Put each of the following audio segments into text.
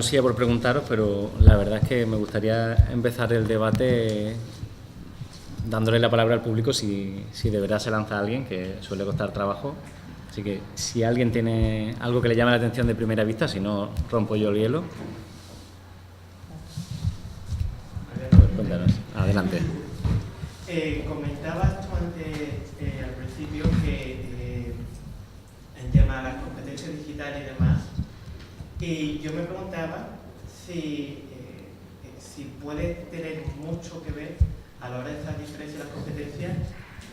cosilla por preguntaros, pero la verdad es que me gustaría empezar el debate dándole la palabra al público si de verdad se lanza alguien, que suele costar trabajo. Así que si alguien tiene algo que le llame la atención de primera vista, si no, rompo yo el hielo. Pues cuéntanos, adelante. Comentabas tú antes, al principio, que en tema de las competencias digitales y demás, y yo me preguntaba si puede tener mucho que ver a la hora de estas diferencias de las competencias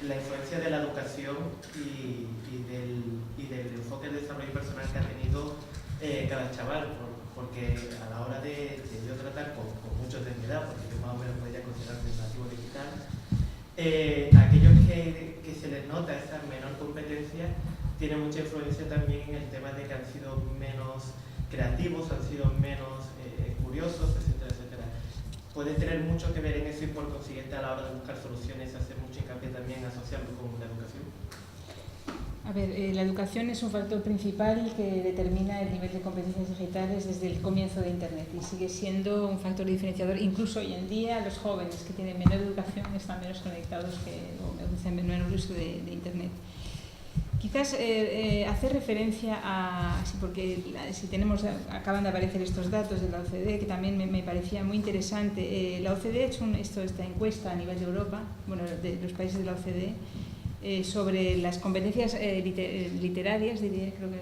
la influencia de la educación y del enfoque de desarrollo personal que ha tenido cada chaval, porque a la hora de yo tratar con muchos de mi edad, porque yo más o menos podría considerarme nativo digital, aquellos que se les nota esa menor competencia tienen mucha influencia también en el tema de que han sido menos creativos, han sido menos curiosos, etcétera, etcétera. Puede tener mucho que ver en eso y por consiguiente a la hora de buscar soluciones hacer mucho hincapié también asociarlo con la educación. A ver, la educación es un factor principal que determina el nivel de competencias digitales desde el comienzo de Internet y sigue siendo un factor diferenciador. Incluso hoy en día los jóvenes que tienen menor educación están menos conectados o hacen menor uso de Internet. Quizás hacer referencia a, porque si tenemos, acaban de aparecer estos datos de la OCDE, que también me parecía muy interesante. La OCDE ha hecho esta encuesta a nivel de Europa, bueno, de los países de la OCDE, sobre las competencias literarias, diría, creo que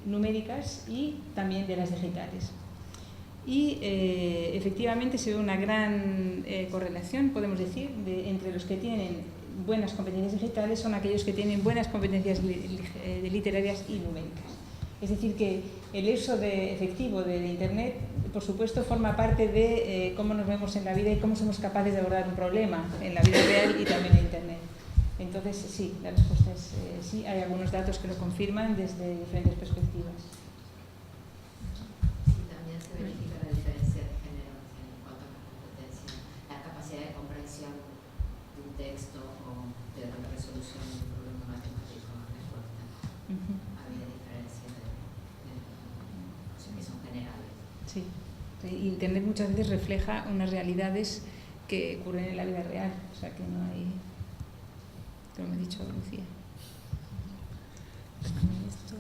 numéricas y también de las digitales. Y efectivamente se ve una gran correlación, podemos decir, entre los que tienen buenas competencias digitales son aquellos que tienen buenas competencias literarias y numéricas. Es decir, que el uso efectivo de Internet, por supuesto, forma parte de cómo nos vemos en la vida y cómo somos capaces de abordar un problema en la vida real y también en Internet. Entonces, sí, la respuesta es sí, hay algunos datos que lo confirman desde diferentes perspectivas. Sí, también se verifica la diferencia de género en cuanto a la competencia, la capacidad de comprensión de un texto o de la resolución de un problema matemático en respuesta. Había diferencias que son generales. Sí, Internet muchas veces refleja unas realidades que ocurren en la vida real, o sea que no hay... Como me ha dicho Lucía. Esto,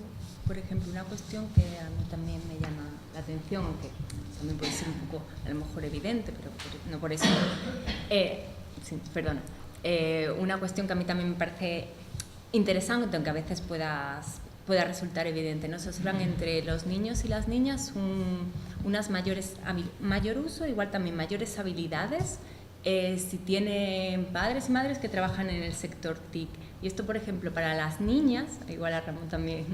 por ejemplo, una cuestión que a mí también me llama la atención, aunque también puede ser un poco, a lo mejor, evidente, pero no por eso. Sí, perdona. Una cuestión que a mí también me parece interesante, aunque a veces pueda resultar evidente, ¿no? Se observan entre los niños y las niñas unas mayor uso, igual también mayores habilidades, si tienen padres y madres que trabajan en el sector TIC. Y esto, por ejemplo, para las niñas, igual a Ramón también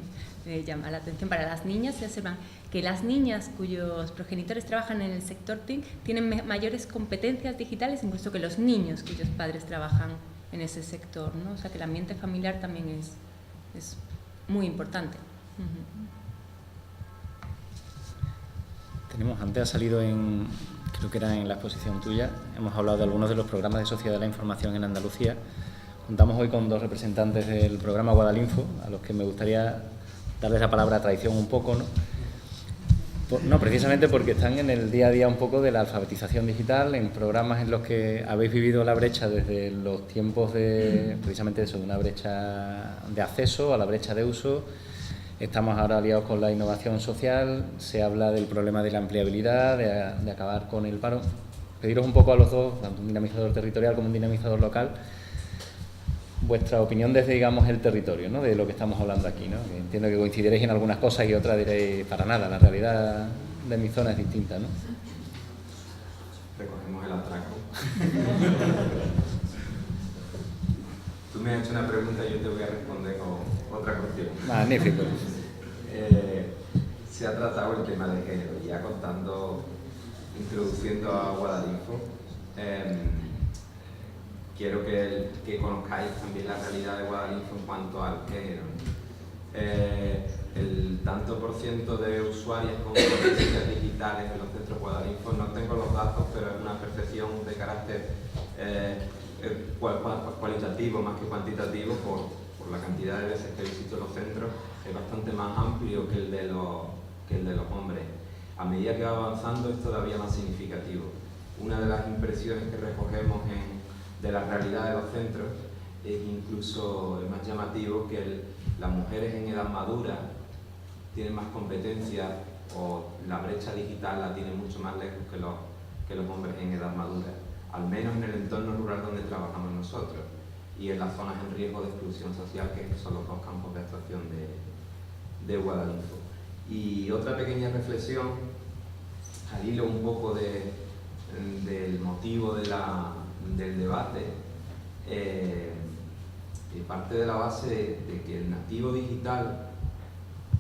me llama la atención, para las niñas se observan que las niñas cuyos progenitores trabajan en el sector TIC tienen mayores competencias digitales incluso que los niños cuyos padres trabajan en ese sector, ¿no? O sea que el ambiente familiar también es muy importante. Antes ha salido creo que era en la exposición tuya, hemos hablado de algunos de los programas de Sociedad de la Información en Andalucía. Contamos hoy con dos representantes del programa Guadalinfo, a los que me gustaría darles la palabra a traición un poco, ¿no? No, precisamente porque están en el día a día un poco de la alfabetización digital, en programas en los que habéis vivido la brecha desde los tiempos de, precisamente eso, de una brecha de acceso a la brecha de uso. Estamos ahora aliados con la innovación social, se habla del problema de la empleabilidad, de acabar con el paro. Pediros un poco a los dos, tanto un dinamizador territorial como un dinamizador local, vuestra opinión desde, digamos, el territorio, ¿no? De lo que estamos hablando aquí, ¿no? Que entiendo que coincidiréis en algunas cosas y otras diréis para nada, la realidad de mi zona es distinta, ¿no? Recogemos el atraco. Tú me has hecho una pregunta y yo te voy a responder con otra cuestión. Magnífico. Se ha tratado el tema de género, ya introduciendo a Guadalinfo. Quiero que conozcáis también la realidad de Guadalinfo en cuanto al género. El tanto por ciento de usuarias con competencias digitales en los centros Guadalinfo, no tengo los datos, pero es una percepción de carácter cualitativo más que cuantitativo por la cantidad de veces que visito los centros, es bastante más amplio que el de los hombres. a medida que va avanzando es todavía más significativo. Una de las impresiones que recogemos de la realidad de los centros es incluso más llamativo que las mujeres en edad madura tienen más competencia, o la brecha digital la tienen mucho más lejos que los hombres en edad madura, al menos en el entorno rural donde trabajamos nosotros y en las zonas en riesgo de exclusión social, que son los dos campos de actuación de Guadalinfo. Y otra pequeña reflexión, al hilo un poco del motivo del debate, parte de la base de que el nativo digital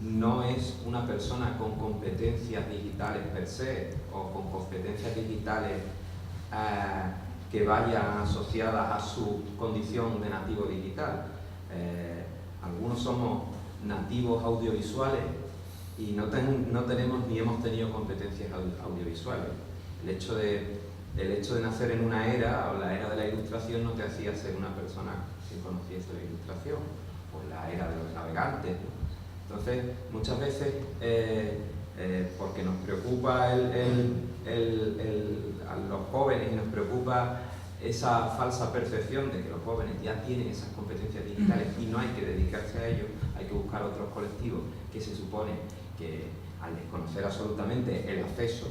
no es una persona con competencias digitales per se o con competencias digitales que vayan asociadas a su condición de nativo digital. Algunos somos nativos audiovisuales y no tenemos ni hemos tenido competencias audiovisuales. El hecho de nacer en una era, o la era de la ilustración, no te hacía ser una persona que conociese la ilustración, o la era de los navegantes, ¿no? Entonces, muchas veces, porque nos preocupa a los jóvenes y nos preocupa esa falsa percepción de que los jóvenes ya tienen esas competencias digitales y no hay que dedicarse a ello, hay que buscar otros colectivos que se supone que, al desconocer absolutamente el acceso,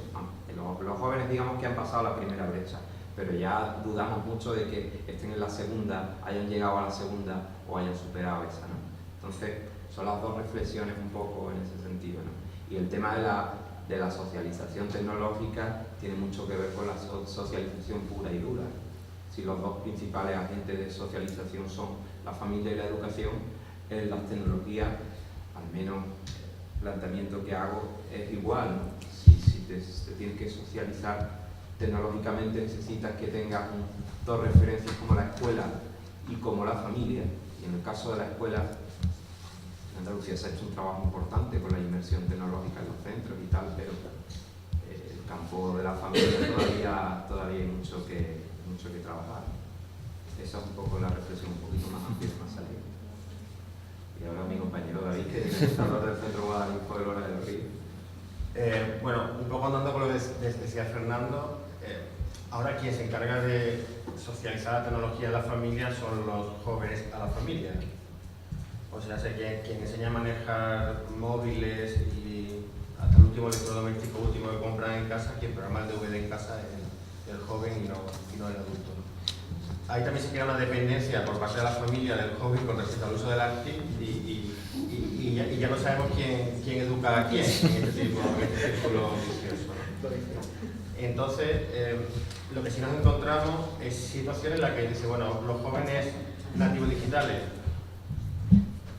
los jóvenes digamos que han pasado la primera brecha, pero ya dudamos mucho de que estén en la segunda, hayan llegado a la segunda o hayan superado esa, ¿no? Entonces, son las dos reflexiones un poco en ese sentido, ¿no? Y el tema de la socialización tecnológica tiene mucho que ver con la socialización pura y dura. Si los dos principales agentes de socialización son la familia y la educación, las tecnologías, al menos el planteamiento que hago es igual, ¿no? Si te tienes que socializar tecnológicamente, necesitas que tengas dos referencias como la escuela y como la familia. Y en el caso de la escuela, en Andalucía se ha hecho un trabajo importante con la inmersión tecnológica en los centros y tal, pero el campo de la familia todavía hay mucho que trabajar. Esa es un poco la reflexión un poquito más amplia, más salida. Y ahora mi compañero David, que es el director del Centro Guadalinfo de Lora del Río. Bueno, un poco andando con lo que decía Fernando, ahora quien se encarga de socializar la tecnología en la familia son los jóvenes a la familia. O sea, quien enseña a manejar móviles y hasta el último electrodoméstico último que compran en casa, quien programa el DVD en casa es el joven y no el adulto, ¿no? Ahí también se crea una dependencia por parte de la familia del joven con respecto al uso del ARTIC y ya no sabemos quién educa a quién en este círculo vicioso, ¿no? Entonces, lo que sí nos encontramos es situaciones en las que dice, bueno, los jóvenes nativos digitales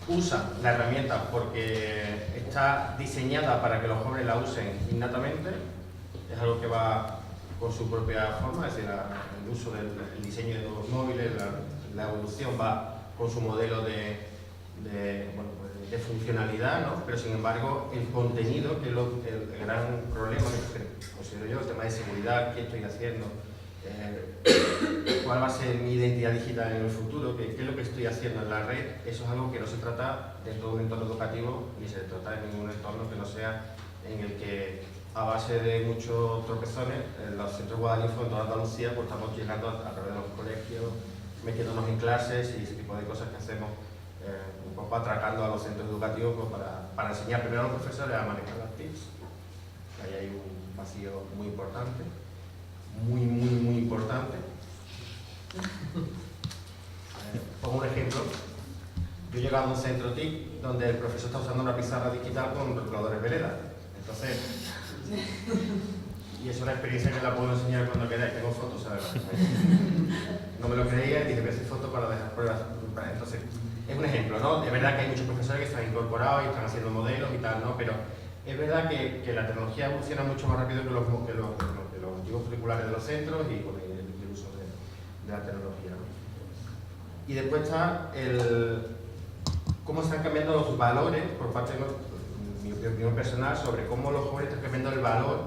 usan la herramienta porque está diseñada para que los jóvenes la usen innatamente, es algo que va con su propia forma, es decir, el uso del diseño de nuevos móviles, la evolución va con su modelo de funcionalidad, ¿no? Pero sin embargo el contenido, que es el gran problema que considero yo, el tema de seguridad, qué estoy haciendo, cuál va a ser mi identidad digital en el futuro, qué es lo que estoy haciendo en la red, eso es algo que no se trata dentro de un entorno educativo ni se trata de ningún entorno que no sea en el que, a base de muchos tropezones, en los centros Guadalinfo en toda Andalucía, pues estamos llegando a través de los colegios, metiéndonos en clases y ese tipo de cosas que hacemos, un poco atracando a los centros educativos pues para enseñar primero a los profesores a manejar las TICs. Ahí hay un vacío muy importante, muy importante. Pongo un ejemplo. Yo he llegado a un centro TIC donde el profesor está usando una pizarra digital con rotuladores Veleda. Entonces, y es una experiencia que la puedo enseñar cuando queráis, tengo fotos, ¿sabes? No me lo creía y dije, voy a hacer fotos para dejar pruebas. Entonces, es un ejemplo, ¿no? Es verdad que hay muchos profesores que están incorporados y están haciendo modelos y tal, ¿no? Pero es verdad que la tecnología evoluciona mucho más rápido que los motivos curriculares de los centros y con el uso de la tecnología, ¿no? Y después está cómo están cambiando los valores por parte de mi opinión personal sobre cómo los jóvenes están cambiando el valor,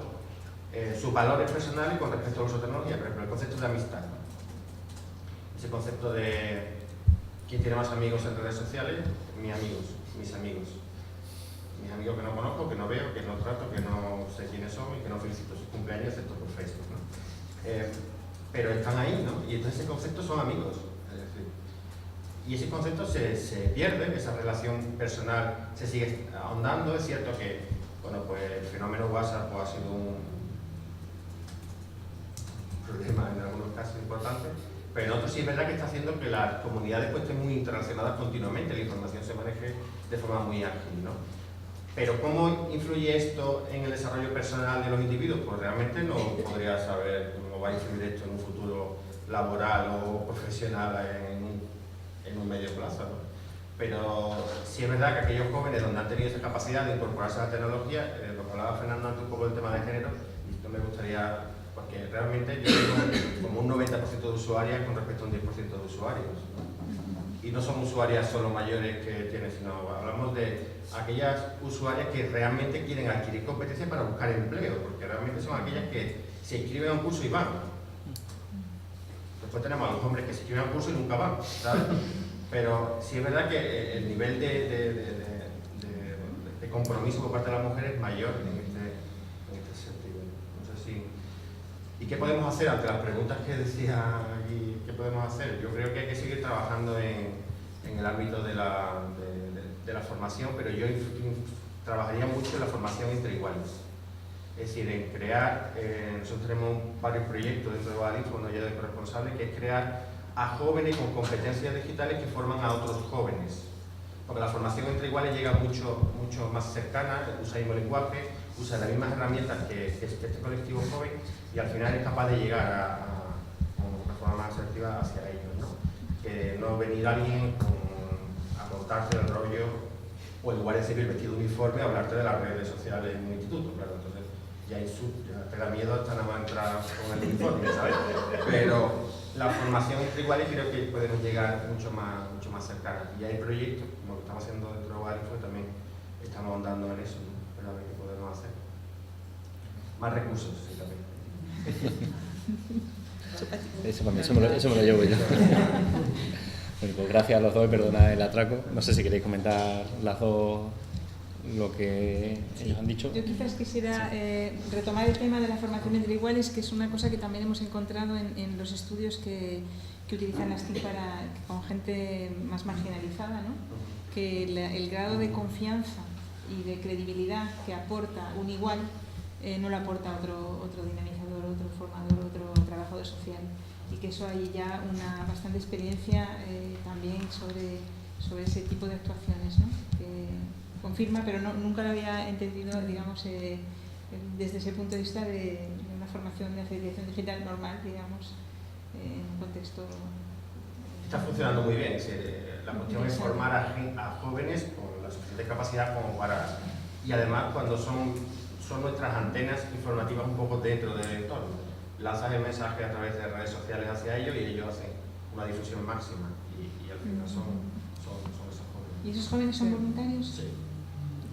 sus valores personales con respecto al uso de tecnología. Por ejemplo, el concepto de amistad, ¿no? Ese concepto de quién tiene más amigos en redes sociales, mis amigos. mis amigos que no conozco, que no veo, que no trato, que no sé quiénes son y que no felicito sus cumpleaños excepto por Facebook, ¿no? Pero están ahí, ¿no? Y entonces ese concepto son amigos. Es decir, y ese concepto se pierde, esa relación personal se sigue ahondando. Es cierto que, bueno, pues el fenómeno WhatsApp pues, ha sido un problema en algunos casos importante, pero en otros sí es verdad que está haciendo que las comunidades pues, estén muy interrelacionadas continuamente, la información se maneje de forma muy ágil, ¿no? Pero ¿cómo influye esto en el desarrollo personal de los individuos? Pues realmente no podría saber cómo va a influir esto en un futuro laboral o profesional en un medio plazo, ¿no? Pero sí es verdad que aquellos jóvenes donde han tenido esa capacidad de incorporarse a la tecnología, lo que hablaba Fernando antes un poco del tema de género, y esto me gustaría, porque realmente yo tengo como un 90% de usuarias con respecto a un 10% de usuarios, ¿no? Y no son usuarias solo mayores que tienen, sino hablamos de aquellas usuarias que realmente quieren adquirir competencias para buscar empleo, porque realmente son aquellas que se inscriben a un curso y van. Después tenemos a los hombres que se inscriben a un curso y nunca van, ¿sabes? Pero sí es verdad que el nivel de compromiso por parte de las mujeres es mayor en este sentido. No sé si... ¿Y qué podemos hacer ante las preguntas que decía aquí? ¿Qué podemos hacer? Yo creo que hay que seguir trabajando en el ámbito de la formación, pero yo trabajaría mucho en la formación entre iguales. Es decir, en crear, nosotros tenemos varios proyectos dentro de Guadalinfo, uno ya de corresponsable, que es crear a jóvenes con competencias digitales que forman a otros jóvenes. Porque la formación entre iguales llega mucho más cercana, usa el mismo lenguaje, usa las mismas herramientas que este colectivo joven y al final es capaz de llegar a una forma más asertiva hacia ellos, ¿no? Que no venir alguien a contarte el rollo o en lugar de seguir vestido uniforme a hablarte de las redes sociales en un instituto, claro, entonces ya te da miedo hasta nada más entrar con el uniforme, ¿sabes? Pero la formación entre iguales creo que podemos llegar mucho más cercana. Y hay proyectos, como lo que estamos haciendo dentro de Guadalinfo, también estamos ahondando en eso, ¿no? Pero a ver qué podemos hacer. Más recursos, sí, también. Eso me lo llevo yo. Bueno, pues gracias a los dos y perdonad el atraco. No sé si queréis comentar las dos lo que ellos han dicho. Yo quizás quisiera retomar el tema de la formación entre iguales, que es una cosa que también hemos encontrado en los estudios que utilizan las TIC con gente más marginalizada, ¿no? Que el grado de confianza y de credibilidad que aporta un igual no lo aporta otro dinamizador, otro formador, otro trabajador social, y que eso hay ya una bastante experiencia también sobre ese tipo de actuaciones, ¿no? Que confirma, pero nunca lo había entendido, digamos, desde ese punto de vista de una formación de alfabetización digital normal, digamos, en un contexto... Está funcionando muy bien. La cuestión es formar a jóvenes con la suficiente capacidad como para... Y además cuando son nuestras antenas informativas un poco dentro del entorno. Lanzas el mensaje a través de redes sociales hacia ellos y ellos hacen una difusión máxima y al final son esos jóvenes. ¿Y esos jóvenes son voluntarios? Sí.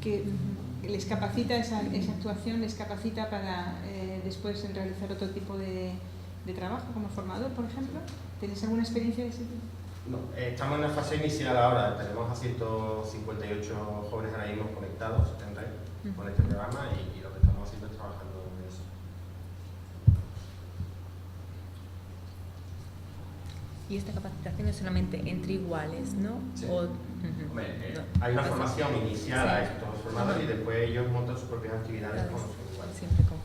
Que les capacita esa actuación, les capacita para después realizar otro tipo de trabajo como formador, por ejemplo. ¿Tenéis alguna experiencia de ese tipo? No, estamos en una fase inicial ahora, tenemos a 158 jóvenes ahora mismo conectados en red con este programa y lo que estamos haciendo es trabajando en eso. Y esta capacitación es solamente entre iguales, ¿no? Sí. Hombre, no, hay una formación inicial sí. a estos formadores y después ellos montan sus propias actividades Claro, con sus iguales. siempre con...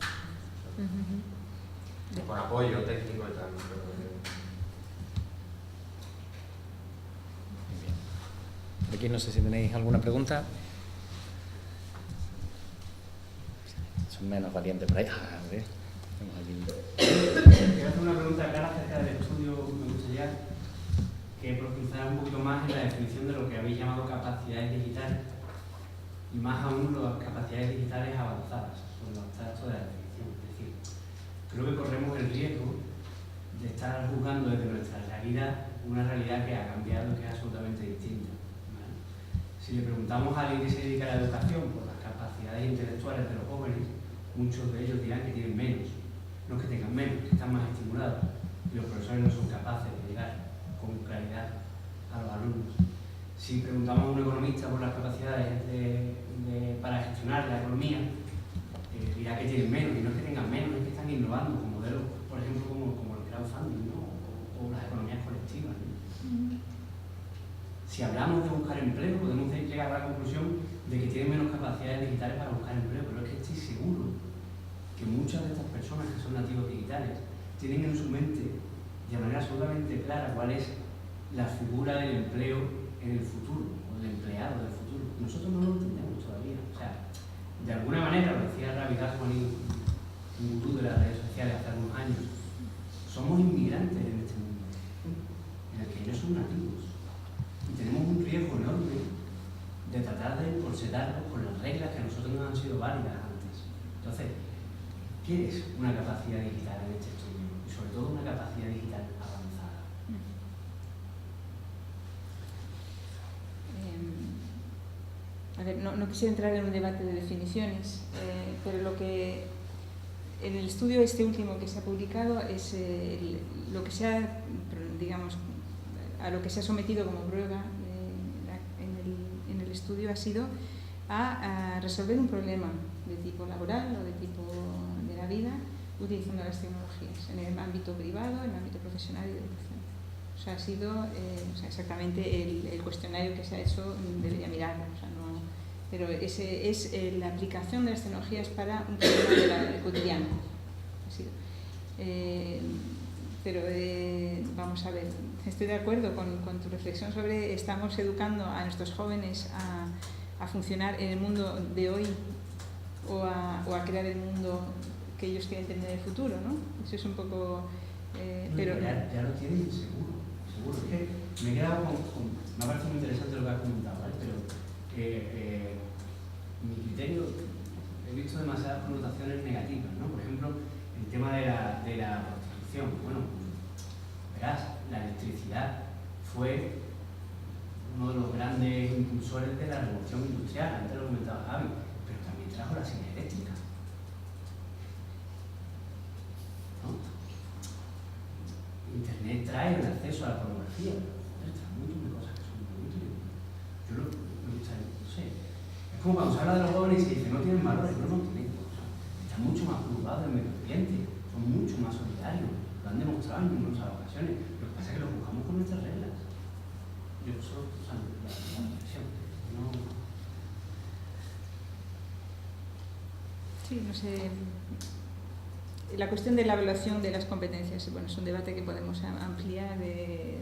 Con apoyo técnico y tal. Aquí no sé si tenéis alguna pregunta. Son menos valientes por ahí. A ver, tenemos aquí. Quiero hacer una pregunta clara acerca del estudio. Me gustaría que profundizara un poquito más en la definición de lo que habéis llamado capacidades digitales y más aún las capacidades digitales avanzadas, sobre los abstractos de la definición. Es decir, creo que corremos el riesgo de estar juzgando desde nuestra realidad una realidad que ha cambiado y que es absolutamente distinta. Si le preguntamos a alguien que se dedica a la educación por las capacidades intelectuales de los jóvenes, muchos de ellos dirán que tienen menos, no que tengan menos, que están más estimulados y los profesores no son capaces de llegar con claridad a los alumnos. si preguntamos a un economista por las capacidades para gestionar la economía, dirá que tienen menos, y no es que tengan menos, es que están innovando con modelos, por ejemplo, como el crowdfunding, ¿no? o las economías colectivas, ¿no? Si hablamos de buscar empleo, podemos llegar a la conclusión de que tienen menos capacidades digitales para buscar empleo, pero es que estoy seguro que muchas de estas personas que son nativos digitales tienen en su mente de manera absolutamente clara cuál es la figura del empleo en el futuro, o del empleado del futuro. Nosotros no lo entendemos todavía. O sea, de alguna manera, lo decía Ravi Daswani, un gurú de las redes sociales hace algunos años, somos inmigrantes en este mundo, en el que ellos son nativos. Y tenemos un riesgo enorme de tratar de encorsetarlos con las reglas que a nosotros nos han sido válidas antes. Entonces, ¿qué es una capacidad digital en este estudio? Y sobre todo una capacidad digital avanzada. A ver, no quisiera entrar en un debate de definiciones, pero lo que en el estudio este último que se ha publicado es lo que se ha, digamos, a lo que se ha sometido como prueba en el estudio ha sido a resolver un problema de tipo laboral o de tipo de la vida utilizando las tecnologías en el ámbito privado, en el ámbito profesional y de educación. O sea, ha sido exactamente el cuestionario que se ha hecho, debería mirarlo, o sea, no, pero ese es la aplicación de las tecnologías para un problema del cotidiano. Ha sido. Pero vamos a ver, estoy de acuerdo con tu reflexión sobre estamos educando a nuestros jóvenes a funcionar en el mundo de hoy o a crear el mundo que ellos quieren tener en el futuro, ¿no? Eso es un poco... pero ya lo tienen seguro. Es que me he quedado me ha parecido muy interesante lo que has comentado, ¿vale? Pero mi criterio, he visto demasiadas connotaciones negativas, ¿no? Por ejemplo, el tema de la prostitución. Bueno, verás, la electricidad fue uno de los grandes impulsores de la revolución industrial, antes lo comentaba Javi, pero también trajo la silla eléctrica, ¿no? Internet trae el acceso a la pornografía, pero trae un montón de cosas que son muy útiles. Yo no sé, es como cuando se habla de los jóvenes y se dice no tienen valores, no tienen, o sea, están mucho más preocupados del medio ambiente, son mucho más solidarios, lo han demostrado en numerosas ocasiones. Lo que pasa es que los buscamos con nuestras reglas. Yo solo, o sea, la impresión, no. Sí, no sé. La cuestión de la evaluación de las competencias, bueno, es un debate que podemos ampliar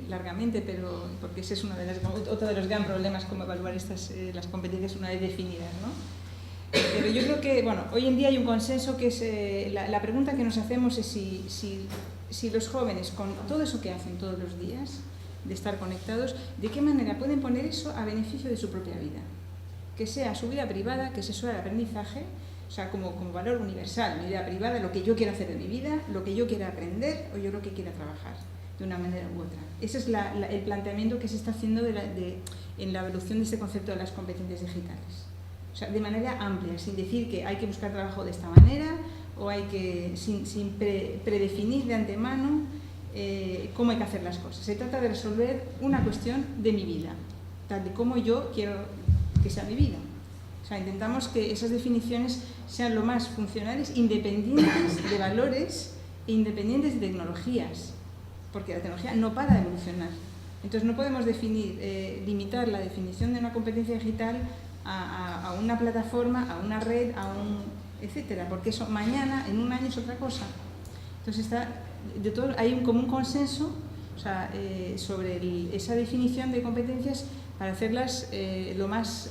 largamente, pero porque ese es otro de los gran problemas, cómo evaluar las competencias una vez definidas, ¿no? Pero yo creo que, bueno, hoy en día hay un consenso que es, la pregunta que nos hacemos es si los jóvenes, con todo eso que hacen todos los días, de estar conectados, ¿de qué manera pueden poner eso a beneficio de su propia vida? Que sea su vida privada, que se suele el aprendizaje, o sea, como valor universal, mi vida privada, lo que yo quiero hacer de mi vida, lo que yo quiera aprender o yo lo que quiera trabajar, de una manera u otra. Ese es el planteamiento que se está haciendo en la evolución de este concepto de las competencias digitales. O sea, de manera amplia, sin decir que hay que buscar trabajo de esta manera o hay que, sin predefinir de antemano cómo hay que hacer las cosas. Se trata de resolver una cuestión de mi vida, tal de cómo yo quiero que sea mi vida. O sea, intentamos que esas definiciones sean lo más funcionales, independientes de valores e independientes de tecnologías, porque la tecnología no para de evolucionar. Entonces no podemos limitar la definición de una competencia digital a una plataforma, a una red, etcétera, porque eso mañana, en un año, es otra cosa. Entonces hay un común consenso, o sea, sobre esa definición de competencias para hacerlas lo más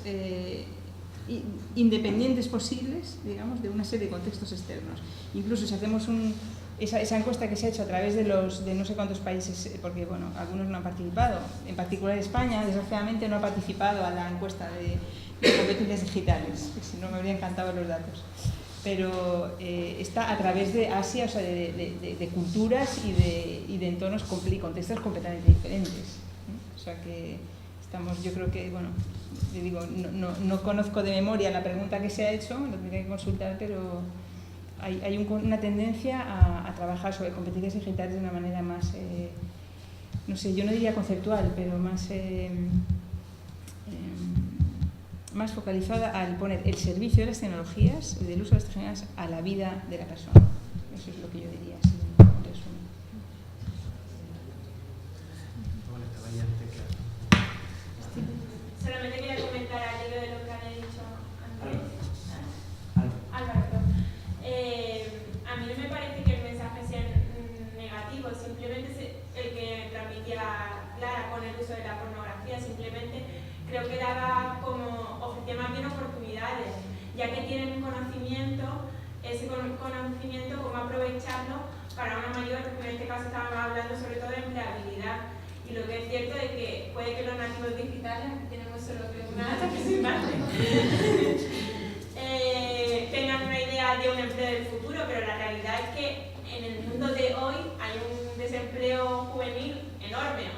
independientes posibles, digamos, de una serie de contextos externos. Incluso si hacemos esa encuesta que se ha hecho a través de no sé cuántos países, porque bueno, algunos no han participado, en particular España, desgraciadamente no ha participado a la encuesta de competencias digitales, que si no me habría encantado los datos. Pero está a través de Asia, o sea, de culturas y de entornos contextos completamente diferentes. O sea que yo creo que, bueno, le digo, no conozco de memoria la pregunta que se ha hecho, lo tendría que consultar, pero hay una tendencia a trabajar sobre competencias digitales de una manera más, no sé, yo no diría conceptual, pero más más focalizada al poner el servicio de las tecnologías y del uso de las tecnologías a la vida de la persona. Eso es lo que yo diría, así en resumen. Solamente quería comentar al hilo de lo que había dicho antes. Álvaro. A mí no me parece que el mensaje sea negativo, simplemente el que transmitía Clara con el uso de la pornografía, simplemente creo que daba ofrecía más bien oportunidades, ya que tienen un conocimiento, ese conocimiento, cómo aprovecharlo para una mayor, en este caso estábamos hablando sobre todo de empleabilidad. Y lo que es cierto es que puede que los nativos digitales, tenemos solo una representante, tengan una idea de un empleo del futuro, pero la realidad es que en el mundo de hoy hay un desempleo juvenil enorme.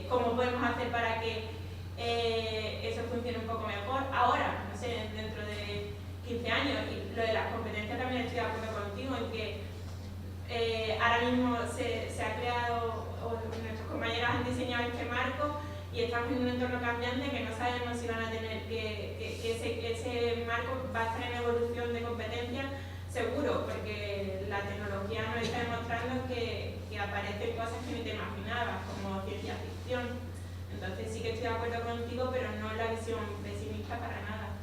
¿Cómo podemos hacer para que eso funcione un poco mejor? Ahora, no sé, dentro de 15 años. Y lo de las competencias también estoy de acuerdo contigo en que ahora mismo se ha creado, o nuestros compañeros han diseñado este marco y estamos en un entorno cambiante que no sabemos si van a tener que ese marco va a estar en evolución de competencias, seguro, porque la tecnología nos está demostrando que aparecen cosas que ni te imaginabas, como ciencia ficción. Entonces sí que estoy de acuerdo contigo, pero no la visión pesimista para nada.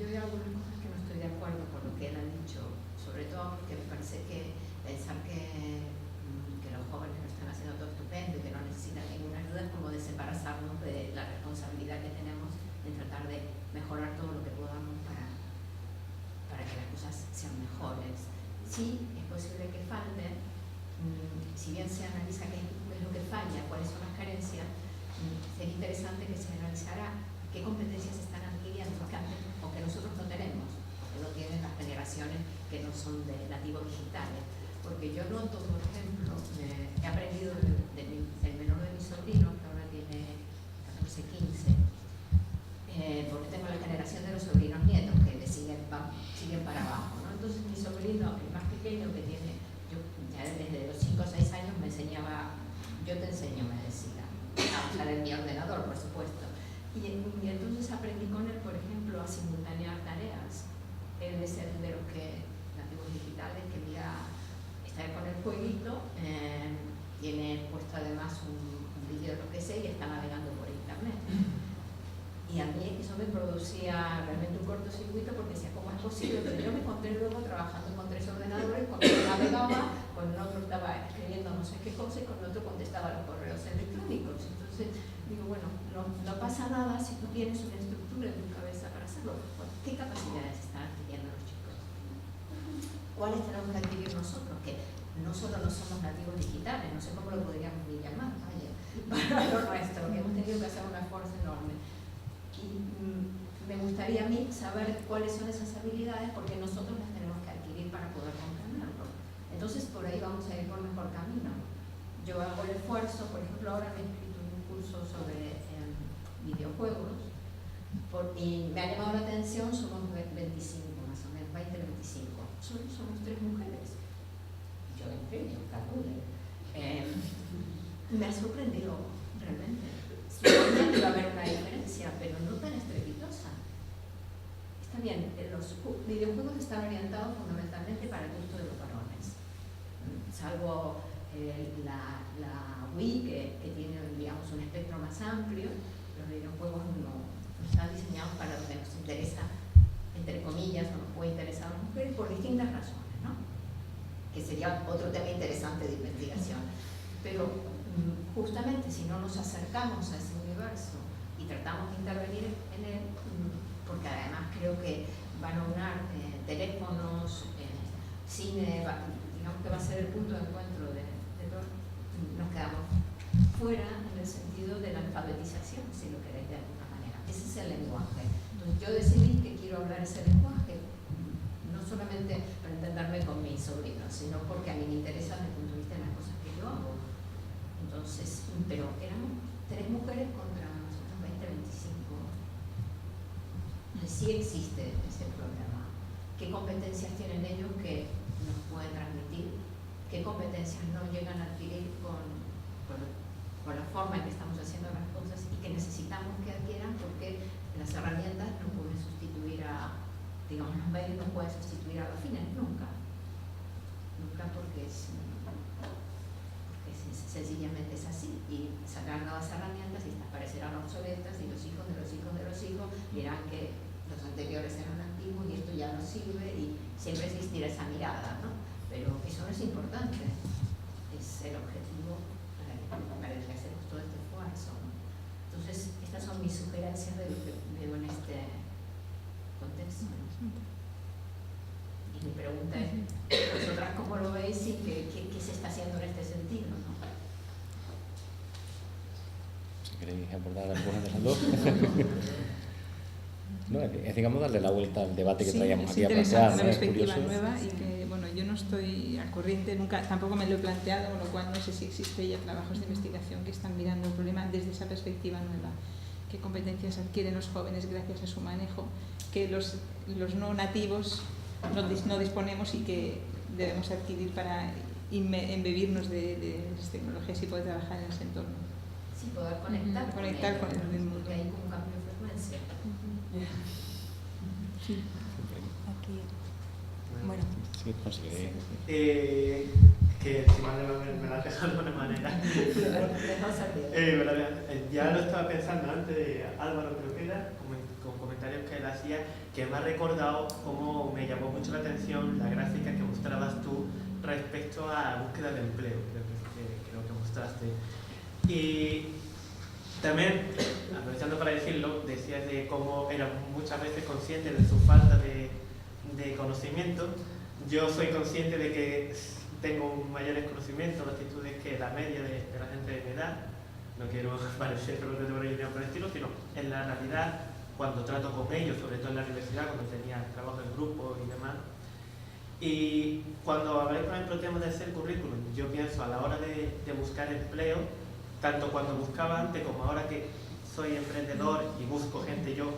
Yo veo algunas cosas que no estoy de acuerdo con lo que él ha dicho, sobre todo porque me parece que pensar que los jóvenes lo están haciendo todo estupendo y que no necesitan ninguna ayuda es como desembarazarnos de la responsabilidad que tenemos en tratar de mejorar todo lo que podamos para que las cosas sean mejores. Sí, es posible que falte, si bien se analiza qué es lo que falla, cuáles son las carencias, sería interesante que se analizara qué competencias se están adquiriendo o que nosotros no tenemos, que no tienen las generaciones que no son de nativos digitales. Porque yo noto, por ejemplo, he aprendido del menor de mi sobrino, que ahora tiene 14, 15, porque tengo la generación de los sobrinos nietos que le siguen para abajo, ¿no? Entonces mi sobrino, el más pequeño, que tiene, yo ya desde los 5 o 6 años me enseñaba, yo te enseño, me decía, a usar mi ordenador, por supuesto. Y entonces aprendí con él, por ejemplo, a simultanear tareas. Él es el de los nativos digitales que mira, está con el jueguito, tiene puesto además un vídeo de lo que sé y está navegando por internet. Y a mí eso me producía realmente un cortocircuito porque decía, ¿cómo es posible? Pero yo me encontré luego trabajando con 3 ordenadores, con uno navegaba, con otro estaba escribiendo no sé qué cosa y con otro contestaba los correos electrónicos. Entonces digo, bueno, no pasa nada si tú tienes una estructura en tu cabeza para hacerlo. ¿Qué capacidades están adquiriendo los chicos? ¿Cuáles tenemos que adquirir nosotros? Que no solo no somos nativos digitales, no sé cómo lo podríamos llamar, vaya, para lo nuestro, que hemos tenido que hacer un esfuerzo enorme. Y me gustaría a mí saber cuáles son esas habilidades porque nosotros las tenemos que adquirir para poder comprenderlo. Entonces por ahí vamos a ir por mejor camino. Yo hago el esfuerzo, por ejemplo, ahora me he escrito un curso sobre videojuegos y me ha llamado la atención, somos 25 más o menos, 20-25. Solo somos 3 mujeres. Y yo entré, yo calculé. Me ha sorprendido realmente. Suponía que iba a haber una diferencia, pero no tan estrepitosa. Está bien, los videojuegos están orientados fundamentalmente para el gusto de los varones, salvo la Wii, que tiene, digamos, un espectro más amplio. Los videojuegos no están diseñados para lo que nos interesa, entre comillas, o nos puede interesar a las mujeres por distintas razones, ¿no? Que sería otro tema interesante de investigación. Pero justamente si no nos acercamos a ese universo y tratamos de intervenir en él, porque además creo que van a unar teléfonos, cine, digamos que va a ser el punto de encuentro de todo, nos quedamos fuera en el sentido de la alfabetización, si lo queréis de alguna manera. Ese es el lenguaje. Entonces yo decidí que quiero hablar ese lenguaje, no solamente para entenderme con mis sobrinos, sino porque a mí me interesa desde el punto de vista de las cosas que yo hago. Entonces, pero éramos 3 mujeres contra nosotros 20-25. Sí existe ese problema. ¿Qué competencias tienen ellos que nos pueden transmitir? ¿Qué competencias no llegan a adquirir llegar a los fines, nunca. Nunca porque sencillamente es así, y sacar nuevas herramientas y estas parecerán obsoletas y los hijos de los hijos de los hijos dirán que los anteriores eran antiguos y esto ya no sirve, y siempre existirá esa mirada, ¿no? Pero eso no es importante, es el objetivo para el que hacemos todo este esfuerzo, ¿no? Entonces, estas son mis sugerencias de lo que veo en este contexto, ¿no? Y mi pregunta es, ¿vosotras cómo lo veis y qué se está haciendo en este sentido, ¿no? ¿Queréis abordar alguna de las dos? No, es digamos darle la vuelta al debate que traíamos aquí a plantear, una ¿no? Es perspectiva curioso. nueva, y que, bueno, yo no estoy al corriente, nunca, tampoco me lo he planteado, con lo cual no sé si existe ya trabajos de investigación que están mirando el problema desde esa perspectiva nueva. ¿Qué competencias adquieren los jóvenes gracias a su manejo que los no nativos no disponemos y que debemos adquirir para embebirnos de las tecnologías y poder trabajar en ese entorno? Sí, poder conectar, conectar con el mundo. Porque hay como un cambio de frecuencia. Sí. Aquí. Bueno. Sí, conseguiré. Que si mal me la has dejado de alguna manera. Ya lo estaba pensando antes, Álvaro creo que era, con comentarios que él hacía, que me ha recordado cómo me llamó mucho la atención la gráfica que mostrabas tú respecto a búsqueda de empleo, creo que mostraste. Y también, aprovechando para decirlo, decías de cómo eran muchas veces conscientes de su falta de conocimiento. Yo soy consciente de que tengo mayores conocimientos, aptitudes que la media de la gente de mi edad. No quiero parecer que no tengo una idea por el estilo, sino en la realidad, cuando trato con ellos, sobre todo en la universidad, cuando tenía trabajo en grupo y demás. Y cuando habláis, por ejemplo, el tema de hacer currículum, yo pienso a la hora de buscar empleo, tanto cuando buscaba antes como ahora que soy emprendedor y busco gente yo,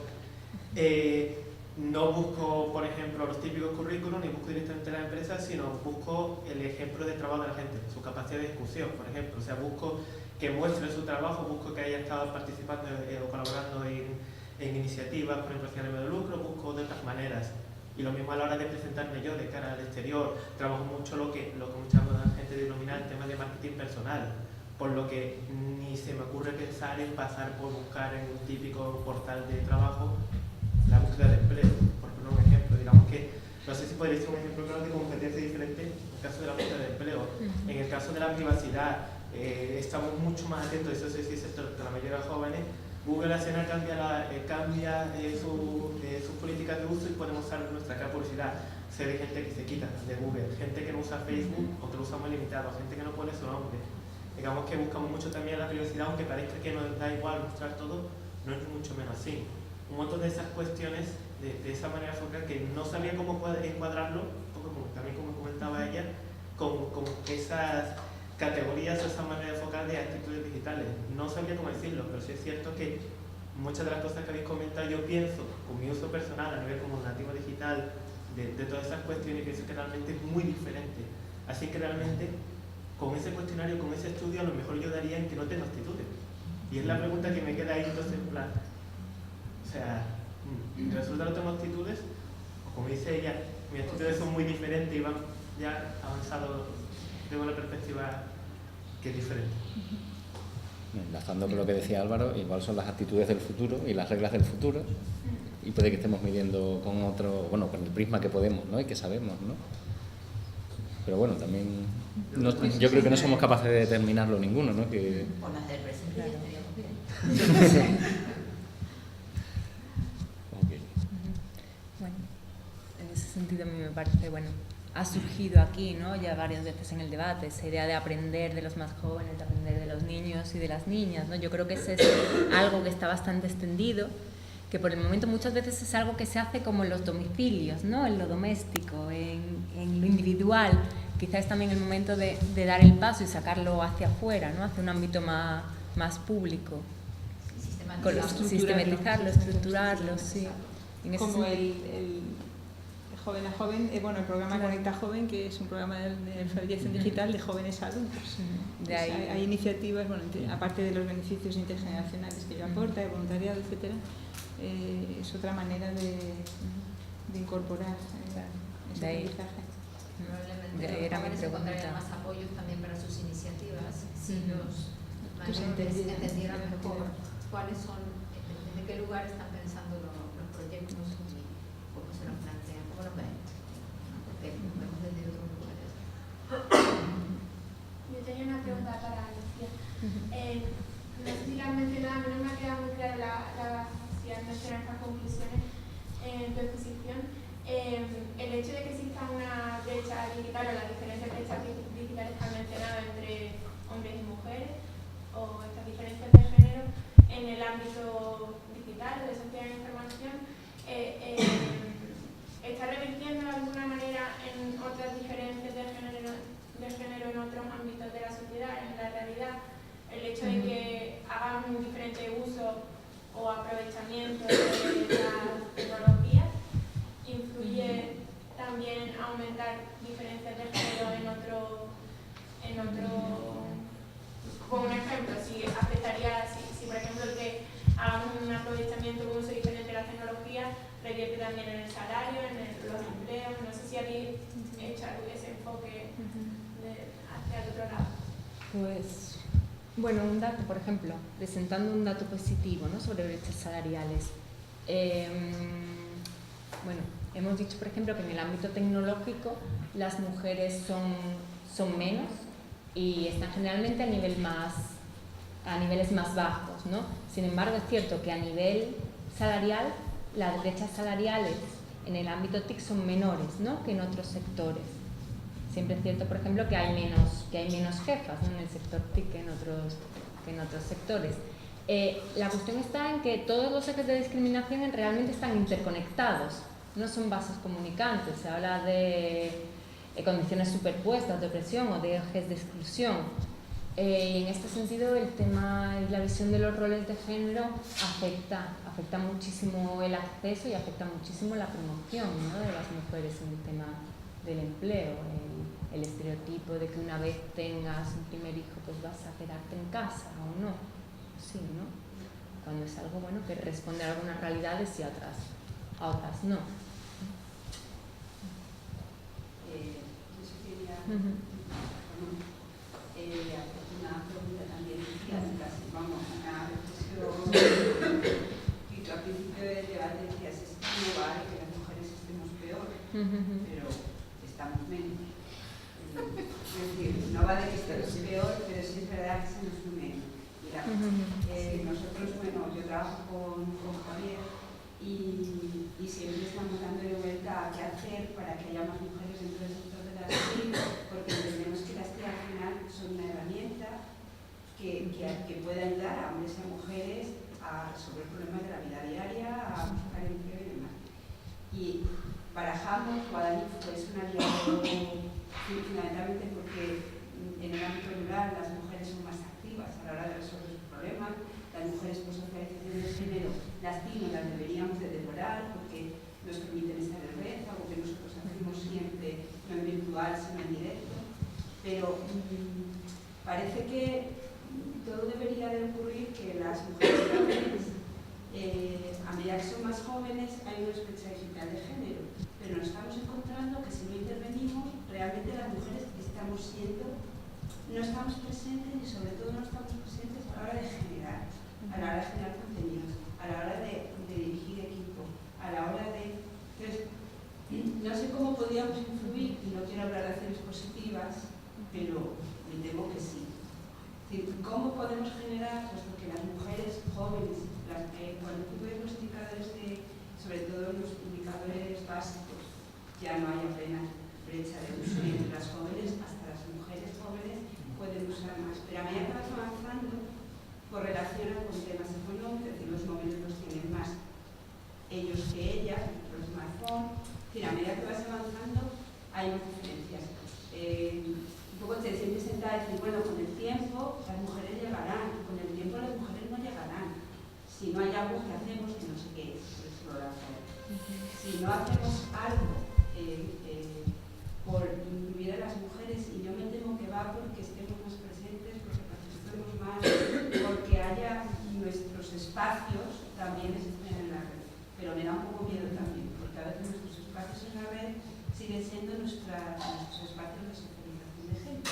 no busco, por ejemplo, los típicos currículum ni busco directamente las empresas, sino busco el ejemplo de trabajo de la gente, su capacidad de ejecución, por ejemplo. O sea, busco que muestre su trabajo, busco que haya estado participando o colaborando en iniciativas, por ejemplo, sin ánimo de lucro, busco de otras maneras. Y lo mismo a la hora de presentarme yo de cara al exterior, trabajo mucho lo que mucha gente denomina el tema de marketing personal, por lo que ni se me ocurre pensar en pasar por buscar en un típico portal de trabajo la búsqueda de empleo, por poner un ejemplo. Digamos que, no sé si podría ser un ejemplo claro de competencia diferente en el caso de la búsqueda de empleo. En el caso de la privacidad, estamos mucho más atentos, eso sí es cierto, que la mayoría de jóvenes. Google al final cambia sus políticas de uso y podemos usar nuestra cara publicidad. Sé de gente que se quita de Google, gente que no usa Facebook o que lo usa muy limitado, gente que no pone su nombre. Digamos que buscamos mucho también la privacidad, aunque parezca que nos da igual mostrar todo, no es mucho menos así. Un montón de esas cuestiones, de esa manera focal, que no sabía cómo encuadrarlo, también como comentaba ella, con esas categorías o esa manera de enfocar de actitudes digitales. No sabía cómo decirlo, pero sí es cierto que muchas de las cosas que habéis comentado yo pienso, con mi uso personal a nivel como nativo digital, de todas esas cuestiones, pienso que realmente es muy diferente. Así que realmente, con ese cuestionario, con ese estudio, a lo mejor yo daría en que no tengo actitudes. Y es la pregunta que me queda ahí entonces en plan. O sea, ¿resulta que no tengo actitudes? O como dice ella, mis actitudes son muy diferentes y van ya avanzado de una perspectiva que es diferente. Enlazando con lo que decía Álvaro, igual son las actitudes del futuro y las reglas del futuro, y puede que estemos midiendo con otro, bueno, con el prisma que podemos, ¿no? Y que sabemos, ¿no? Pero bueno, también yo creo que no somos capaces de determinarlo ninguno, ¿no? Que... O las del presente ya estaríamos bien. Okay. Bueno, en ese sentido a mí me parece, bueno, ha surgido aquí, ¿no? Ya varias veces en el debate, esa idea de aprender de los más jóvenes, de aprender de los niños y de las niñas, ¿no? Yo creo que ese es algo que está bastante extendido, que por el momento muchas veces es algo que se hace como en los domicilios, ¿no? En lo doméstico, en lo individual. Quizás es también el momento de dar el paso y sacarlo hacia afuera, ¿no? Hacia un ámbito más público. Sistematizarlo, estructurarlo, sí. Como el Joven a Joven, bueno, el programa Conecta Joven, que es un programa de alfabetización digital de jóvenes adultos. De ahí, hay iniciativas, bueno, aparte de los beneficios intergeneracionales que ello aporta, de voluntariado, etcétera, es otra manera de incorporar De ahí. Probablemente Era mi los jóvenes pregunta. encontrarían más apoyos también para sus iniciativas si los Tú se mayores entendieran entendieran lo que mejor quieres. cuáles son, desde qué lugar están pensando los proyectos y cómo se los plantean, cómo los ven, ¿no? Porque los vemos desde otros lugares. Yo tenía una pregunta para Lucía. No sé si la has mencionado, a mí no me ha quedado muy clara si has mencionado estas conclusiones en tu exposición. El hecho de que exista una brecha digital o las diferentes brechas digitales que has mencionado entre hombres y mujeres o estas diferencias de género en el ámbito digital o de sociedad de información está revirtiendo de alguna manera en otras diferencias de género en otros ámbitos de la sociedad, en la realidad. El hecho de que hagan un diferente uso o aprovechamiento de las tecnologías influye también en aumentar diferencias de género en otro como un ejemplo, si afectaría, si por ejemplo el que haga un aprovechamiento, un uso diferente de la tecnología revierte también en el salario, en los empleos. No sé si habéis hecho ese enfoque hacia el otro lado. Pues, bueno, un dato, por ejemplo, presentando un dato positivo, ¿no?, sobre brechas salariales. Bueno, hemos dicho, por ejemplo, que en el ámbito tecnológico las mujeres son menos y están generalmente a niveles más bajos, ¿no? Sin embargo, es cierto que a nivel salarial, las brechas salariales en el ámbito TIC son menores, ¿no?, que en otros sectores. Siempre es cierto, por ejemplo, que hay menos jefas, ¿no?, en el sector TIC que en otros sectores. La cuestión está en que todos los ejes de discriminación realmente están interconectados, no son vasos comunicantes. Se habla de condiciones superpuestas de opresión o de ejes de exclusión. Y en este sentido, el tema y la visión de los roles de género afecta muchísimo el acceso y afecta muchísimo la promoción, ¿no?, de las mujeres en el tema del empleo. El estereotipo de que una vez tengas un primer hijo pues vas a quedarte en casa o no. Sí, ¿no? Cuando es algo bueno que responde a algunas realidades y a otras no. Yo sí quería hacer una pregunta también, casi, vamos, una reflexión que tú al principio del debate decías, es que no vale que las mujeres estemos peor, pero estamos menos. Es decir, no vale que estemos peor, pero sí es verdad que se nos une. Mira, nosotros, bueno, yo trabajo con Javier y siempre estamos dándole vuelta a qué hacer para que haya más mujeres dentro del sector de la TIC, porque entendemos que las TIC al final son una herramienta que puede ayudar a hombres y a mujeres a resolver problemas de la vida diaria, a buscar empleo y demás. Y barajamos, Guadalinfo es un aliado fundamentalmente porque en el ámbito rural las mujeres son más activas a la hora de resolver sus problemas. Las mujeres por socialización de género, las TIC no las deberíamos de devorar porque nos permiten estar en red, algo que nosotros hacemos siempre, no en virtual sino en directo. Pero parece que todo debería de ocurrir que las mujeres jóvenes, a medida que son más jóvenes, hay una brecha digital de género, pero nos estamos encontrando que si no intervenimos, realmente las mujeres no estamos presentes y sobre todo no estamos presentes a la hora de generar, contenidos, a la hora de dirigir equipo, a la hora de... Entonces, no sé cómo podríamos influir, y no quiero hablar de acciones positivas, pero me temo que sí. ¿Cómo podemos generar? Pues porque las mujeres jóvenes, cuando tú ves los indicadores sobre todo los indicadores básicos, ya no hay apenas brecha de uso entre las jóvenes, hasta las mujeres jóvenes pueden usar más. Pero a medida que vas avanzando, correlaciona con temas económicos, es decir, los móviles los tienen más ellos que ellas, los smartphones. Es decir, a medida que vas avanzando, hay más diferencias. Un poco te sientes sentada a decir, bueno, con el tiempo las mujeres llegarán, con el tiempo las mujeres no llegarán. Si no hay algo que hacemos, que no sé qué es, por exploración. Si no hacemos algo por incluir a las mujeres, y yo me temo que va porque estemos más presentes, porque participemos más, porque haya nuestros espacios también estén en la red. Pero me da un poco miedo también, porque a veces nuestros espacios en la red siguen teniendo nuestros espacios de socialización de género.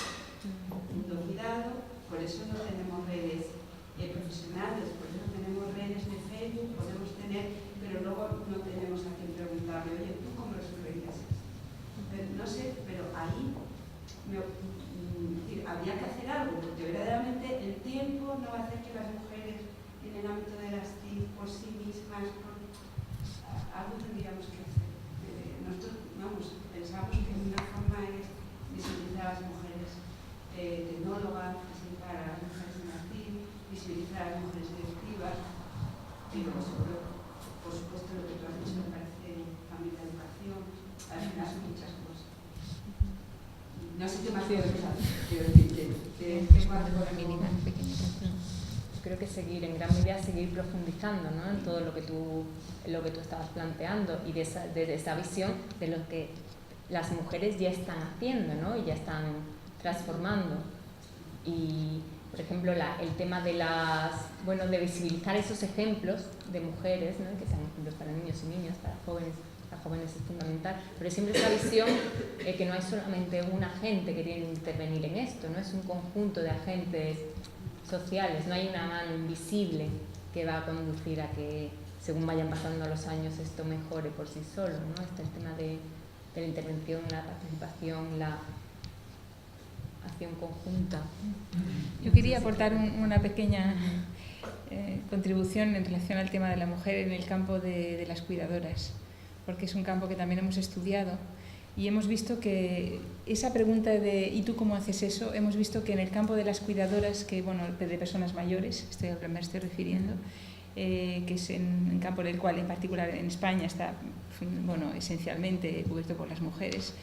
Mundo cuidado, por eso no tenemos redes profesionales, por eso tenemos redes de Facebook, podemos tener, pero luego no tenemos a quien preguntarle, oye, ¿tú cómo resolverías esto? No sé, pero ahí habría que hacer algo, porque verdaderamente el tiempo no va a hacer que las mujeres en el ámbito de las TIC por sí mismas, algo tendríamos que hacer. Nosotros, pensamos que una forma es visibilizar a las mujeres tecnólogas, visibilizar a las mujeres en la TIC, visibilizar a las mujeres directivas, y luego por supuesto lo que tú has dicho me parece también la educación, al final son muchas cosas. No sé qué más quiero decir, creo que en gran medida seguir profundizando, ¿no?, en todo lo que tú estabas planteando y desde esa visión de lo que las mujeres ya están haciendo, ¿no?, y ya están transformando. Y, por ejemplo, el tema de de visibilizar esos ejemplos de mujeres, ¿no?, que sean ejemplos para niños y niñas, para jóvenes es fundamental, pero siempre esa visión que no hay solamente un agente que tiene que intervenir en esto, no es un conjunto de agentes sociales, no hay una mano invisible que va a conducir a que, según vayan pasando los años, esto mejore por sí solo, ¿no? Está el tema de la intervención, la participación, la acción conjunta. Yo quería aportar una pequeña contribución en relación al tema de la mujer en el campo de las cuidadoras, porque es un campo que también hemos estudiado y hemos visto que esa pregunta de ¿y tú cómo haces eso? Hemos visto que en el campo de las cuidadoras, que de personas mayores, me estoy refiriendo, que es en el campo del cual en particular en España está esencialmente cubierto por las mujeres.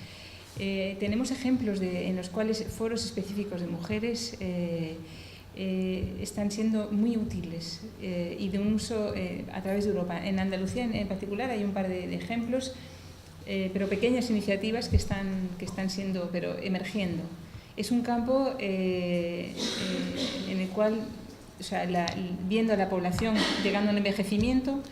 Tenemos ejemplos en los cuales foros específicos de mujeres están siendo muy útiles y de un uso a través de Europa. En Andalucía en particular hay un par de ejemplos, pero pequeñas iniciativas que están siendo, emergiendo. Es un campo en el cual, viendo a la población llegando al envejecimiento,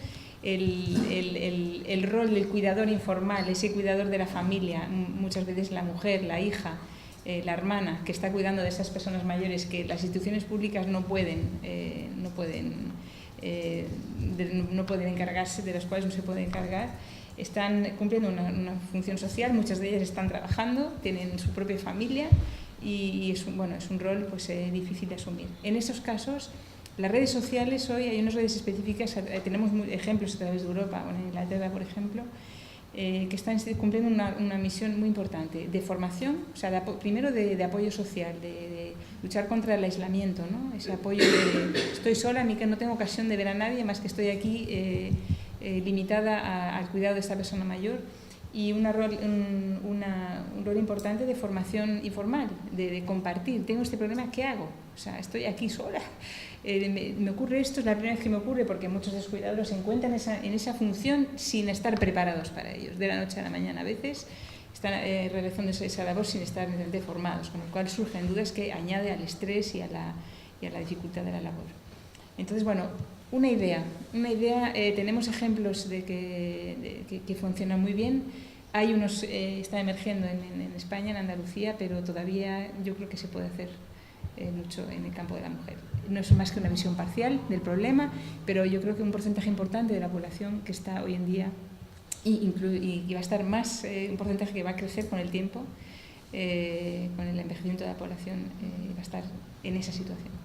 el rol del cuidador informal, ese cuidador de la familia, muchas veces la mujer, la hija, la hermana, que está cuidando de esas personas mayores que las instituciones públicas no pueden encargarse, de las cuales no se puede encargar, están cumpliendo una función social, muchas de ellas están trabajando, tienen su propia familia y es un rol difícil de asumir. En esos casos, las redes sociales, hoy hay unas redes específicas, tenemos ejemplos a través de Europa, en Inglaterra, por ejemplo, que están cumpliendo una misión muy importante de formación, primero de apoyo social, de luchar contra el aislamiento, ¿no? Ese apoyo de estoy sola, que no tengo ocasión de ver a nadie, más que estoy aquí limitada al cuidado de esta persona mayor, y un rol importante de formación informal, de compartir. Tengo este problema, ¿qué hago? Estoy aquí sola. Me ocurre esto, es la primera vez que me ocurre, porque muchos de los cuidadores se encuentran en esa función sin estar preparados para ellos. De la noche a la mañana a veces están realizando esa labor sin estar formados, con lo cual surgen dudas que añade al estrés y a la dificultad de la labor. Entonces, una idea. Tenemos ejemplos de que funcionan muy bien. Hay unos, está emergiendo en España, en Andalucía, pero todavía yo creo que se puede hacer mucho en el campo de la mujer. No es más que una visión parcial del problema, pero yo creo que un porcentaje importante de la población que está hoy en día y va a estar más, un porcentaje que va a crecer con el tiempo, con el envejecimiento de la población, va a estar en esa situación.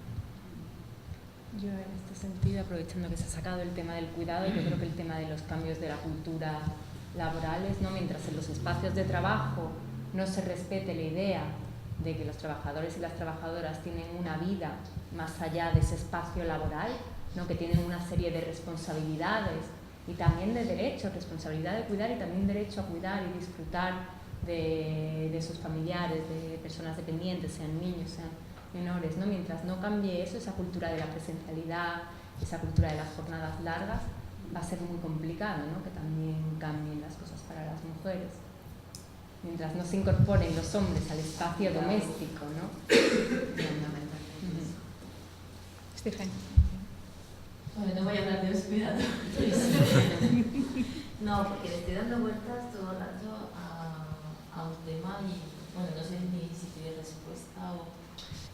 Yo en este sentido, aprovechando que se ha sacado el tema del cuidado, yo creo que el tema de los cambios de la cultura laborales, ¿no? Mientras en los espacios de trabajo no se respete la idea de que los trabajadores y las trabajadoras tienen una vida más allá de ese espacio laboral, ¿no? Que tienen una serie de responsabilidades y también de derechos, responsabilidad de cuidar y también derecho a cuidar y disfrutar de sus familiares, de personas dependientes, sean niños, sean menores, ¿no? Mientras no cambie eso, esa cultura de la presencialidad, esa cultura de las jornadas largas, va a ser muy complicado, ¿no? Que también cambien las cosas para las mujeres. Mientras no se incorporen los hombres al espacio doméstico, ¿no? Estefania. Bueno, no voy a hablar de los cuidados. No, porque le estoy dando vueltas todo el rato a un tema y, bueno, no sé ni si tiene respuesta o...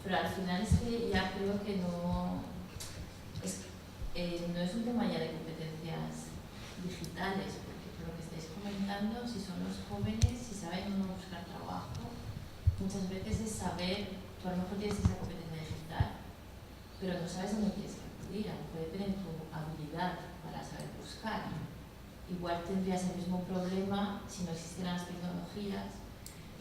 Pero al final es que ya creo que no es un tema ya de competencias digitales, porque por lo que estáis comentando, si son los jóvenes, si saben o no buscar trabajo, muchas veces es saber, tú a lo mejor tienes esa competencia digital, pero no sabes dónde quieres que acudir, puede tener tu habilidad para saber buscar. Igual tendrías el mismo problema si no existieran las tecnologías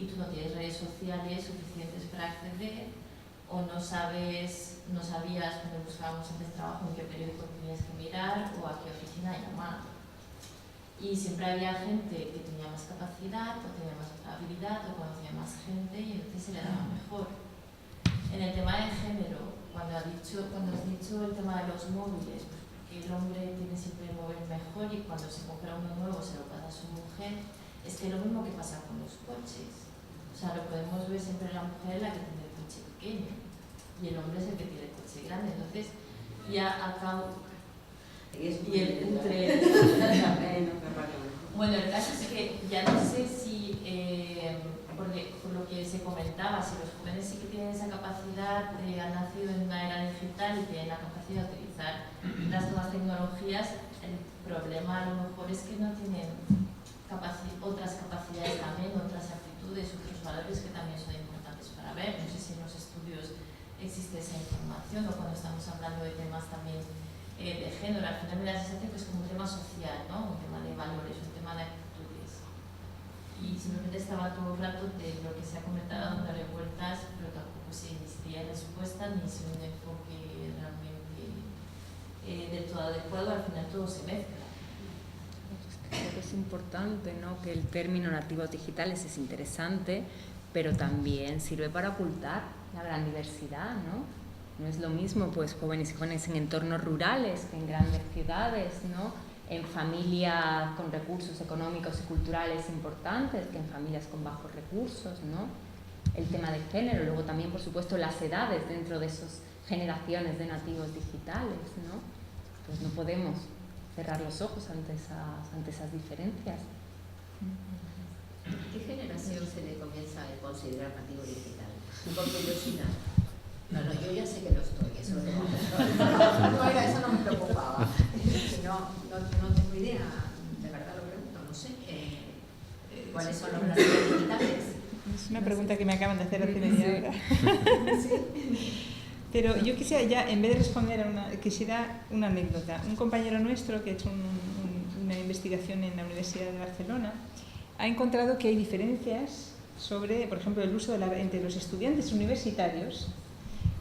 y tú no tienes redes sociales suficientes para acceder, o no sabías cuando buscábamos antes trabajo en qué periódico tenías que mirar o a qué oficina llamar. Y siempre había gente que tenía más capacidad o tenía más habilidad o conocía más gente y entonces se le daba mejor. En el tema de género, cuando has dicho el tema de los móviles, pues porque el hombre tiene siempre el móvil mejor y cuando se compra uno nuevo se lo pasa a su mujer, es que lo mismo que pasa con los coches. O sea, lo podemos ver siempre la mujer la que tiene el coche pequeño y el hombre es el que tiene el coche grande. Entonces, ya acabo... Y el entre... Bueno, el caso es que ya no sé si, por lo que se comentaba, si los jóvenes sí que tienen esa capacidad, han nacido en una era digital y tienen la capacidad de utilizar las nuevas tecnologías, el problema a lo mejor es que no tienen otras capacidades también, otras actitudes, otros valores que también son importantes para ver. No sé si en los estudios existe esa información o cuando estamos hablando de temas también de género, al final me da la sensación que es como un tema social, ¿no? Un tema de valores, un tema de actitudes. Y simplemente estaba todo el rato de lo que se ha comentado, dándole vueltas, pero tampoco se existía respuesta ni si un enfoque realmente del todo adecuado, al final todo se mezcla. Creo que es importante, ¿no? Que el término nativos digitales es interesante, pero también sirve para ocultar la gran diversidad, ¿no? No es lo mismo pues jóvenes y jóvenes en entornos rurales que en grandes ciudades, ¿no? En familias con recursos económicos y culturales importantes que en familias con bajos recursos, ¿no? El tema de género, luego también por supuesto las edades dentro de esas generaciones de nativos digitales, ¿no? Pues no podemos cerrar los ojos ante esas diferencias. ¿Qué generación se le comienza a considerar nativo digital? Porque yo sí nada. No, yo ya sé que lo estoy, eso no. Eso no me preocupaba. No tengo idea, de verdad lo pregunto, no sé. ¿Cuáles son los nativos digitales? Es una pregunta que me acaban de hacer hace media hora. Pero yo quisiera ya, en vez de responder quisiera una anécdota. Un compañero nuestro que ha hecho una investigación en la Universidad de Barcelona ha encontrado que hay diferencias sobre, por ejemplo, el uso entre los estudiantes universitarios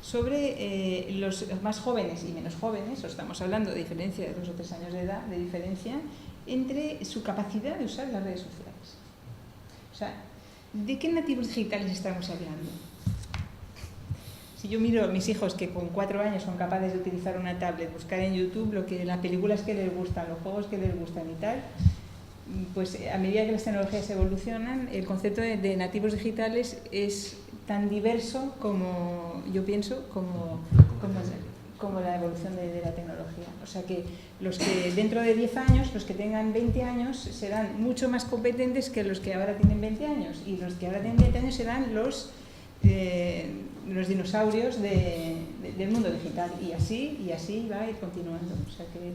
sobre los más jóvenes y menos jóvenes, o estamos hablando de diferencia de 2 o 3 años de edad, de diferencia entre su capacidad de usar las redes sociales. O sea, ¿de qué nativos digitales estamos hablando? Si yo miro a mis hijos que con 4 años son capaces de utilizar una tablet, buscar en YouTube las películas que les gustan, los juegos que les gustan y tal, pues a medida que las tecnologías evolucionan, el concepto de nativos digitales es tan diverso como, yo pienso, como la evolución de la tecnología. O sea que los que dentro de 10 años, los que tengan 20 años, serán mucho más competentes que los que ahora tienen 20 años. Y los que ahora tienen 20 años serán los dinosaurios del mundo digital. Y así va a ir continuando. O sea que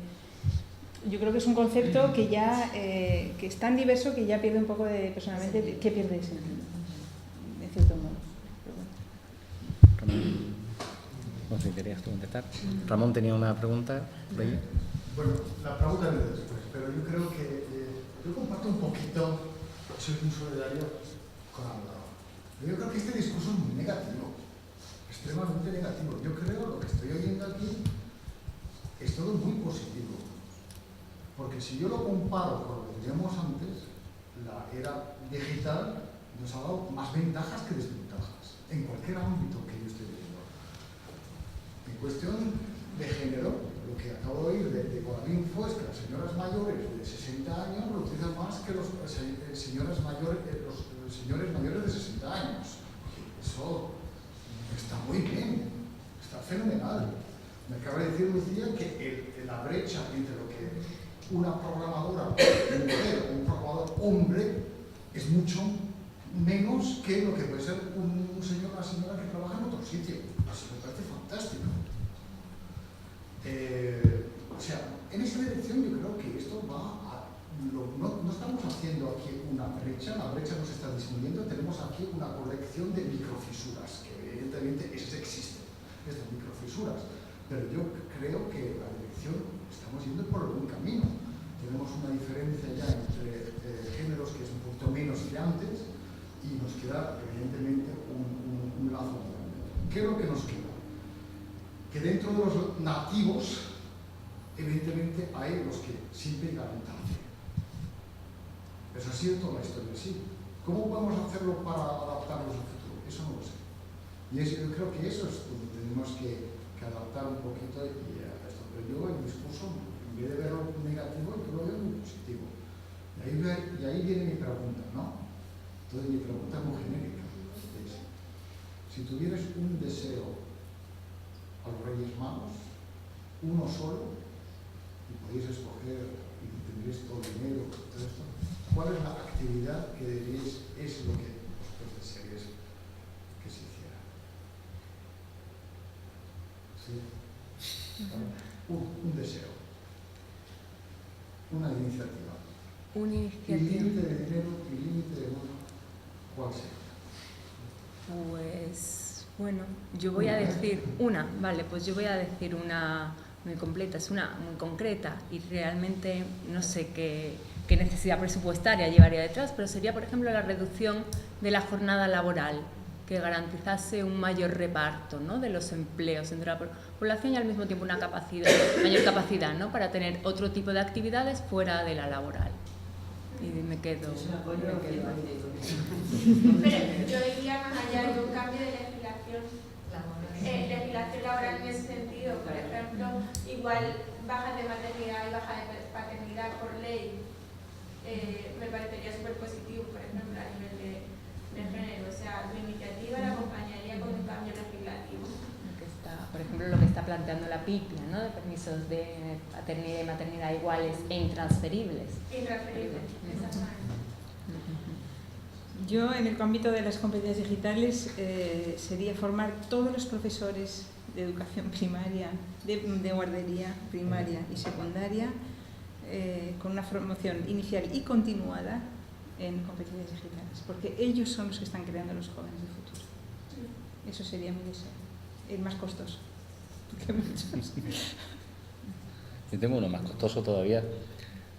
yo creo que es un concepto que ya que es tan diverso que ya pierde un poco personalmente, que pierde de sentido, en cierto modo. Ramón, no sé si querías tú contestar. Ramón tenía una pregunta. Bueno, la pregunta viene después, pero yo creo que yo comparto un poquito, soy muy solidario con Álvaro. Yo creo que este discurso es muy negativo, extremadamente negativo. Yo creo lo que estoy oyendo aquí es todo muy positivo. Porque si yo lo comparo con lo que teníamos antes, la era digital nos ha dado más ventajas que desventajas, en cualquier ámbito que yo esté viendo. En cuestión de género, lo que acabo de oír de Guadalinfo es que las señoras mayores de 60 años lo utilizan más que los señores mayores de 60 años. Eso está muy bien, está fenomenal. Me acaba de decir Lucía que la brecha entre lo que una programadora mujer o un programador hombre es mucho menos que lo que puede ser un señor o una señora que trabaja en otro sitio. Así me parece fantástico. O sea, en esa dirección yo creo que esto va a... No estamos haciendo aquí una brecha, la brecha nos está disminuyendo, tenemos aquí una colección de microfisuras, que evidentemente esas existen, estas microfisuras, pero yo creo que la dirección estamos yendo por el buen camino. Tenemos una diferencia ya entre géneros que es un poquito menos que antes y nos queda evidentemente un lazo muy grande. ¿Qué es lo que nos queda? Que dentro de los nativos evidentemente hay los que siempre garantan. Eso ha sido toda la historia así. ¿Cómo vamos a hacerlo para adaptarnos al futuro? Eso no lo sé. Y yo creo que eso es donde tenemos que adaptar un poquito y esto. Pero yo el discurso, en vez de verlo negativo, yo lo veo muy positivo. Y ahí viene mi pregunta, ¿no? Entonces mi pregunta es muy genérica. Es, si tuvieras un deseo a los Reyes Magos, uno solo, y podéis escoger y tendréis todo el dinero, todo esto, ¿cuál es la actividad que diréis es lo que vosotros desearíais que se hiciera? ¿Sí? Un deseo, una iniciativa. Una Y iniciativa. límite de dinero y límite de bono, ¿cuál sería? Pues bueno, yo voy a decir una, vale, pues yo voy a decir una muy completa, es una muy concreta y realmente no sé qué necesidad presupuestaria llevaría detrás, pero sería, por ejemplo, la reducción de la jornada laboral, que garantizase un mayor reparto, ¿no?, de los empleos entre la población y al mismo tiempo una mayor capacidad, ¿no?, para tener otro tipo de actividades fuera de la laboral. Y me quedo ahí. Pero yo iría más allá de un cambio de legislación laboral en ese sentido. Por ejemplo, igual bajas de maternidad y bajas de paternidad por ley me parecería súper positivo, por ejemplo, a nivel de género. O sea, mi iniciativa la acompañaría con un cambio legislativo. Por ejemplo, lo que está planteando la PIPIA, ¿no?, de permisos de paternidad y maternidad iguales e intransferibles. Intransferibles, exactamente. Yo, en el ámbito de las competencias digitales, sería formar todos los profesores de educación primaria, de guardería primaria y secundaria, con una formación inicial y continuada en competencias digitales, porque ellos son los que están creando los jóvenes del futuro. Eso sería mi deseo. El más costoso. Yo tengo uno más costoso todavía.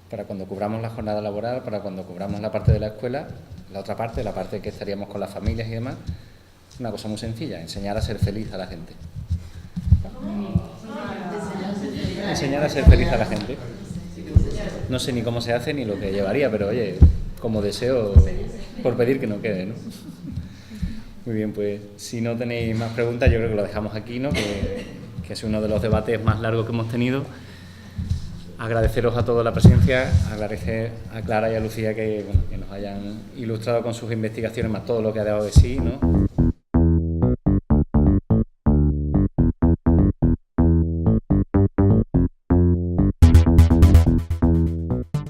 Para cuando cubramos la jornada laboral, para cuando cubramos la parte de la escuela, la otra parte, la parte que estaríamos con las familias y demás, una cosa muy sencilla, enseñar a ser feliz a la gente. Enseñar a ser feliz a la gente. No sé ni cómo se hace ni lo que llevaría, pero oye, como deseo, por pedir que no quede, ¿no? Muy bien, pues si no tenéis más preguntas, yo creo que lo dejamos aquí, ¿no? Que es uno de los debates más largos que hemos tenido. Agradeceros a todos la presencia, agradecer a Clara y a Lucía que nos hayan ilustrado con sus investigaciones, más todo lo que ha dado de sí, ¿no?